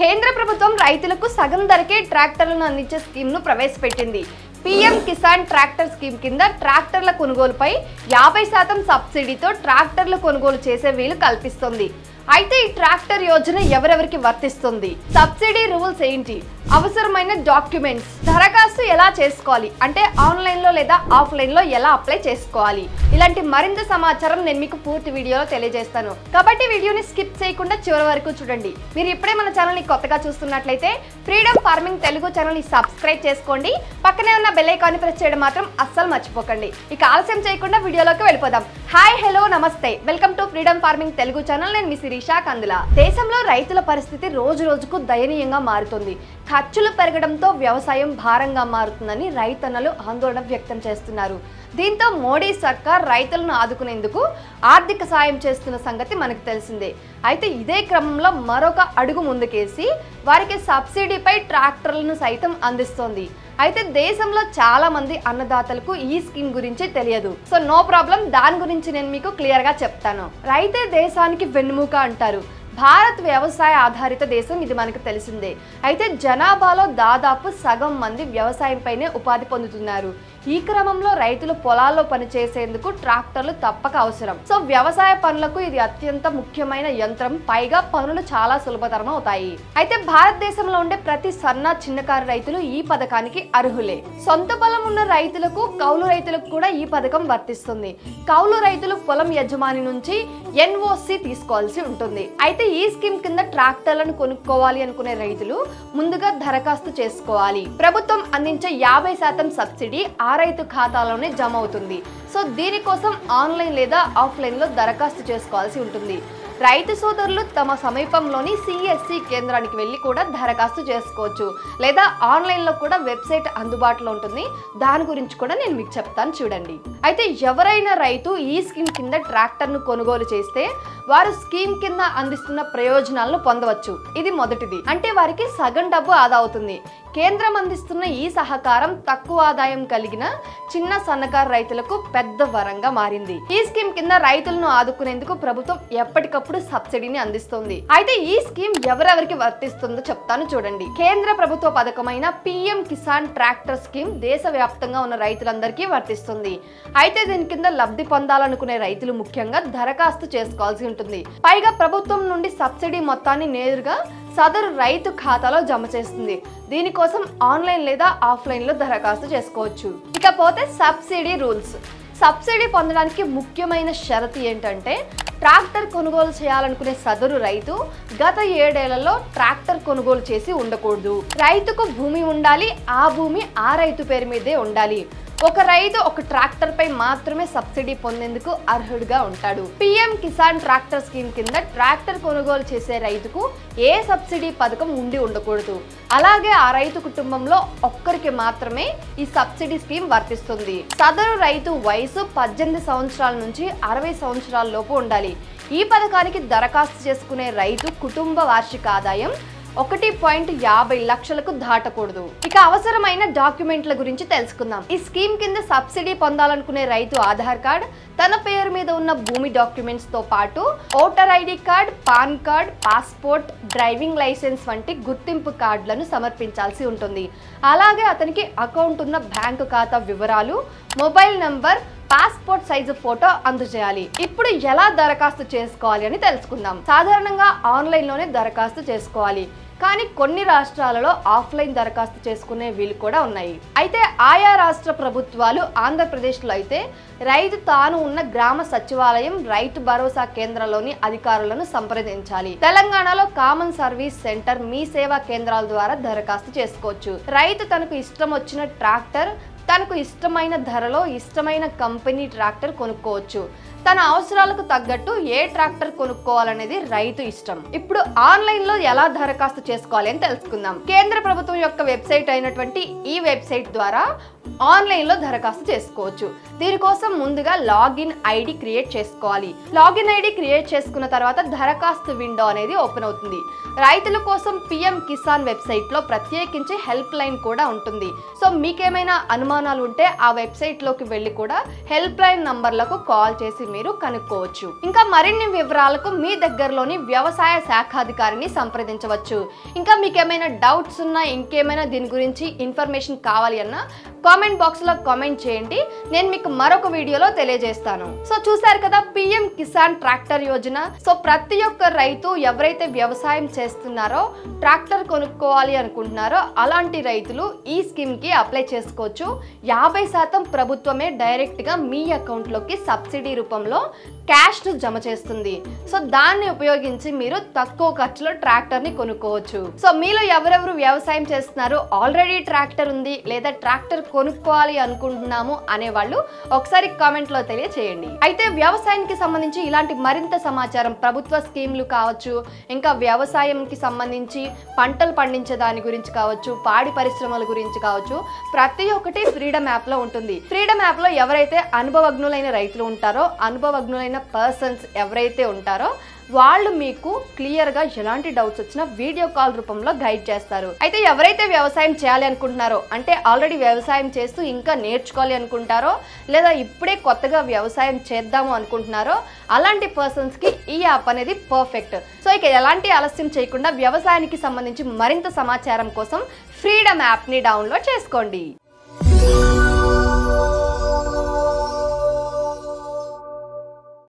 కేంద్ర ప్రభుత్వం రైతులకు సగం ధరకే ట్రాక్టర్లను అందించే స్కీమ్ను ప్రవేశపెట్టింది. పీఎం కిసాన్ ట్రాక్టర్ స్కీమ్ కింద ట్రాక్టర్ల కొనుగోలుపై 50% సబ్సిడీతో ట్రాక్టర్లు కొనుగోలు చేసే వీలు కల్పిస్తుంది. అయితే ఈ ట్రాక్టర్ యోజన ఎవరెవరికి వర్తిస్తుంది, సబ్సిడీ రూల్స్ ఏంటి, అవసరమైన డాక్యుమెంట్స్, దరఖాస్తు ఎలా చేసుకోవాలి, అంటే ఆన్లైన్లో లేదా ఆఫ్లైన్లో ఎలా అప్లై చేసుకోవాలి, ఇలాంటి మరింత సమాచారం నేను మీకు పూర్తి వీడియోలో తెలియజేస్తాను. కాబట్టి వీడియోని స్కిప్ చేయకుండా చివరి వరకు చూడండి. మీరు ఇప్పుడే మన ఛానల్ని కొత్తగా చూస్తున్నట్లయితే ఫ్రీడమ్ ఫార్మింగ్ తెలుగు ఛానల్ని సబ్స్క్రైబ్ చేసుకోండి. పక్కనే ఉన్న బెల్ ఐకాన్ని ప్రెస్ చేయడం మాత్రం అస్సలు మర్చిపోకండి. ఇక ఆలస్యం చేయకుండా వీడియోలోకి వెళ్ళిపోదాం. హాయ్, హలో, నమస్తే, welcome to freedom farming Telugu channel. నేను మీ శిరీషా కందుల. దేశంలో రైతుల పరిస్థితి రోజు రోజుకు దయనీయంగా మారుతుంది. ఖర్చులు పెరగడంతో వ్యవసాయం భారంగా మారుతుందని రైతన్నలు ఆందోళన వ్యక్తం చేస్తున్నారు. దీంతో మోడీ సర్కార్ రైతులను ఆదుకునేందుకు ఆర్థిక సాయం చేస్తున్న సంగతి మనకు తెలిసిందే. అయితే ఇదే క్రమంలో మరొక అడుగు ముందుకేసి వారికి సబ్సిడీపై ట్రాక్టర్లను సైతం అందిస్తోంది. అయితే దేశంలో చాలా మంది అన్నదాతలకు ఈ స్కీమ్ గురించి తెలియదు. సో నో ప్రాబ్లం, దాని గురించి నేను మీకు క్లియర్ గా చెప్తాను. రైతే దేశానికి వెన్నుముక అంటారు. భారత్ వ్యవసాయ ఆధారిత దేశం, ఇది మనకు తెలిసిందే. అయితే జనాభాలో దాదాపు సగం మంది వ్యవసాయంపైనే ఉపాధి పొందుతున్నారు. ఈ క్రమంలో రైతులు పొలాల్లో పనిచేసేందుకు ట్రాక్టర్లు తప్పక అవసరం. సో వ్యవసాయ పనులకు ఇది అత్యంత ముఖ్యమైన యంత్రం. పైగా పనులు చాలా సులభతరం అవుతాయి. అయితే భారతదేశంలో ఉండే ప్రతి సన్న చిన్నకారు రైతులు ఈ పథకానికి అర్హులే. సొంత పొలం ఉన్న రైతులకు, కౌలు రైతులకు కూడా ఈ పథకం వర్తిస్తుంది. కౌలు రైతులు పొలం యజమాని నుంచి ఎన్ఓసి తీసుకోవాల్సి ఉంటుంది. అయితే ఈ స్కీమ్ కింద ట్రాక్టర్లను కొనుక్కోవాలి అనుకునే రైతులు ముందుగా దరఖాస్తు చేసుకోవాలి. ప్రభుత్వం అందించే 50% సబ్సిడీ ఆ రైతు ఖాతాలోనే జమ అవుతుంది. సో దీనికోసం ఆన్లైన్ లేదా ఆఫ్లైన్ లో దరఖాస్తు చేసుకోవాల్సి ఉంటుంది. రైతు సోదరులు తమ సమీపంలోని సిఎస్సి కేంద్రానికి వెళ్ళి కూడా దరఖాస్తు చేసుకోవచ్చు. లేదా ఆన్లైన్ లో కూడా వెబ్సైట్ అందుబాటులో ఉంటుంది. దాని గురించి కూడా నేను మీకు చెప్తాను, చూడండి. అయితే ఎవరైనా రైతు ఈ స్కీమ్ కింద ట్రాక్టర్ ను కొనుగోలు చేస్తే వారు స్కీమ్ కింద అందిస్తున్న ప్రయోజనాలను పొందవచ్చు. ఇది మొదటిది, అంటే వారికి సగం డబ్బు ఆదా అవుతుంది. కేంద్రం అందిస్తున్న ఈ సహకారం తక్కువ ఆదాయం కలిగిన చిన్న సన్నకారు రైతులకు పెద్ద వరంగా మారింది. ఈ స్కీమ్ కింద రైతులను ఆదుకునేందుకు ప్రభుత్వం ఎప్పటికప్పుడు సబ్సిడీని అందిస్తుంది. అయితే ఈ స్కీమ్ ఎవరెవరికి వర్తిస్తుందో చెప్తాను, చూడండి. కేంద్ర ప్రభుత్వ పథకమైన పీఎం కిసాన్ ట్రాక్టర్ స్కీమ్ దేశవ్యాప్తంగా ఉన్న రైతులందరికీ వర్తిస్తుంది. అయితే దీని కింద లబ్ధి పొందాలనుకునే రైతులు ముఖ్యంగా దరఖాస్తు చేసుకోవాల్సి ఉంటుంది. పైగా ప్రభుత్వం నుండి సబ్సిడీ మొత్తాన్ని నేరుగా సదరు రైతు ఖాతాలో జమ చేస్తుంది. దీనికోసం ఆన్లైన్ లేదా ఆఫ్లైన్ లో దరఖాస్తు చేసుకోవచ్చు. ఇకపోతే సబ్సిడీ రూల్స్. సబ్సిడీ పొందడానికి ముఖ్యమైన షరతు ఏంటంటే ట్రాక్టర్ కొనుగోలు చేయాలనుకునే సదరు రైతు గత 7 ఏళ్లలో ట్రాక్టర్ కొనుగోలు చేసి ఉండకూడదు. రైతుకు భూమి ఉండాలి. ఆ భూమి ఆ రైతు పేరు మీదే ఉండాలి. ఒక రైతు ఒక ట్రాక్టర్ పై మాత్రమే సబ్సిడీ పొందేందుకు అర్హుడుగా ఉంటాడు. పీఎం కిసాన్ ట్రాక్టర్ స్కీమ్ కింద ట్రాక్టర్ కొనుగోలు చేసే రైతుకు ఏ సబ్సిడీ పథకం ఉండి ఉండకూడదు. అలాగే ఆ రైతు కుటుంబంలో ఒక్కరికి మాత్రమే ఈ సబ్సిడీ స్కీమ్ వర్తిస్తుంది. సదరు రైతు వయసు 18 సంవత్సరాల నుంచి 60 సంవత్సరాల లోపు ఉండాలి. ఈ పథకానికి దరఖాస్తు చేసుకునే రైతు కుటుంబ వార్షిక ఆదాయం 1.50 లక్షలకు దాటకూడదు. ఇక అవసరమైన డాక్యుమెంట్ల గురించి తెలుసుకుందాం. ఈ స్కీమ్ కింద సబ్సిడీ పొందాలనుకునే రైతు ఆధార్ కార్డ్, తన పేరు మీద ఉన్న భూమి డాక్యుమెంట్స్ తో పాటు voter ID card, PAN card, passport, driving licence వంటి గుర్తింపు కార్డులను సమర్పించాల్సి ఉంటుంది. అలాగే అతనికి అకౌంట్ ఉన్న బ్యాంకు ఖాతా వివరాలు, mobile number, passport size photo అందజేయాలి. ఇప్పుడు ఎలా దరఖాస్తు చేసుకోవాలి అని తెలుసుకుందాం. సాధారణంగా ఆన్లైన్ లోనే దరఖాస్తు చేసుకోవాలి. కానీ కొన్ని రాష్ట్రాలలో ఆఫ్లైన్ దరఖాస్తు చేసుకునే వీలు కూడా ఉన్నాయి. అయితే ఆయా రాష్ట్ర ప్రభుత్వాలు, ఆంధ్రప్రదేశ్లో అయితే రైతు తాను ఉన్న గ్రామ సచివాలయం, రైతు భరోసా కేంద్రాల్లోని అధికారులను సంప్రదించాలి. తెలంగాణలో కామన్ సర్వీస్ సెంటర్, మీ సేవా కేంద్రాల ద్వారా దరఖాస్తు చేసుకోవచ్చు. రైతు తనకు ఇష్టం వచ్చిన ట్రాక్టర్, తనకు ఇష్టమైన ధరలో ఇష్టమైన కంపెనీ ట్రాక్టర్ కొనుక్కోవచ్చు. తన అవసరాలకు తగ్గట్టు ఏ ట్రాక్టర్ కొనుక్కోవాలనేది రైతు ఇష్టం. ఇప్పుడు ఆన్లైన్ లో ఎలా దరఖాస్తు చేసుకోవాలి అని తెలుసుకుందాం. కేంద్ర ప్రభుత్వం యొక్క వెబ్సైట్ అయినటువంటి ఈ వెబ్సైట్ ద్వారా ఆన్లైన్ లో దరఖాస్తు చేసుకోవచ్చు. దీనికోసం ముందుగా లాగిన్ ఐడి క్రియేట్ చేసుకోవాలి. లాగిన్ ఐడి క్రియేట్ చేసుకున్న తర్వాత దరఖాస్తు విండో అనేది ఓపెన్ అవుతుంది. రైతుల కోసం పీఎం కిసాన్ వెబ్సైట్ లో ప్రత్యేకించి హెల్ప్ లైన్ కూడా ఉంటుంది. సో మీకేమైనా అనుమానాలు ఉంటే ఆ వెబ్సైట్ లోకి వెళ్ళి కూడా హెల్ప్ లైన్ నంబర్లకు కాల్ చేసి మీరు కనుక్కోవచ్చు. ఇంకా మరిన్ని వివరాలకు మీ దగ్గరలోని వ్యవసాయ శాఖాధికారిని సంప్రదించవచ్చు. ఇంకా మీకు ఏమైనా డౌట్స్ ఉన్నా, ఇంకేమైనా దీని గురించి ఇన్ఫర్మేషన్ కావాలి అన్నా కామెంట్ బాక్స్ లో కామెంట్ చేయండి, నేను మీకు మరొక వీడియోలో తెలియజేస్తాను. సో చూసారు కదా PM Kisan tractor Yojana. So ప్రతి ఒక్క రైతు ఎవరైతే వ్యవసాయం చేస్తున్నారో, ట్రాక్టర్ కొనుక్కోవాలి అనుకుంటున్నారో అలాంటి రైతులు ఈ స్కీమ్ కి అప్లై చేసుకోవచ్చు. 50% ప్రభుత్వమే డైరెక్ట్ గా మీ అకౌంట్ లోకి సబ్సిడీ రూపంలో క్యాష్ ను జమ చేస్తుంది. సో దాన్ని ఉపయోగించి మీరు తక్కువ ఖర్చులో ట్రాక్టర్ ని కొనుక్కోవచ్చు. సో మీలో ఎవరెవరు వ్యవసాయం చేస్తున్నారు, ఆల్రెడీ ట్రాక్టర్ ఉంది లేదా ట్రాక్టర్ కొనుక్కోవాలి అనుకుంటున్నాము అనేవాళ్ళు ఒకసారి కామెంట్ లో తెలియచేయండి. అయితే వ్యవసాయానికి సంబంధించి ఇలాంటి మరింత సమాచారం, ప్రభుత్వ స్కీమ్లు కావచ్చు, ఇంకా వ్యవసాయంకి సంబంధించి పంటలు పండించే దాని గురించి కావచ్చు, పాడి పరిశ్రమల గురించి కావచ్చు, ప్రతి ఒక్కటి ఫ్రీడమ్ యాప్ లో ఉంటుంది. ఫ్రీడమ్ యాప్ లో ఎవరైతే అనుభవజ్ఞులైన రైతులు ఉంటారో, అనుభవజ్ఞులైన పర్సన్స్ ఎవరైతే ఉంటారో వాళ్ళు మీకు క్లియర్ గా ఎలాంటి డౌట్స్ వచ్చినా వీడియో కాల్ రూపంలో గైడ్ చేస్తారు. అయితే ఎవరైతే వ్యవసాయం చేయాలి అనుకుంటున్నారో, అంటే ఆల్రెడీ వ్యవసాయం చేస్తూ ఇంకా నేర్చుకోవాలి అనుకుంటారో, లేదా ఇప్పుడే కొత్తగా వ్యవసాయం చేద్దాము అనుకుంటున్నారో అలాంటి పర్సన్స్ కి ఈ యాప్ అనేది పర్ఫెక్ట్. సో ఇక ఎలాంటి ఆలస్యం చేయకుండా వ్యవసాయానికి సంబంధించి మరింత సమాచారం కోసం ఫ్రీడమ్ యాప్ ని డౌన్లోడ్ చేసుకోండి.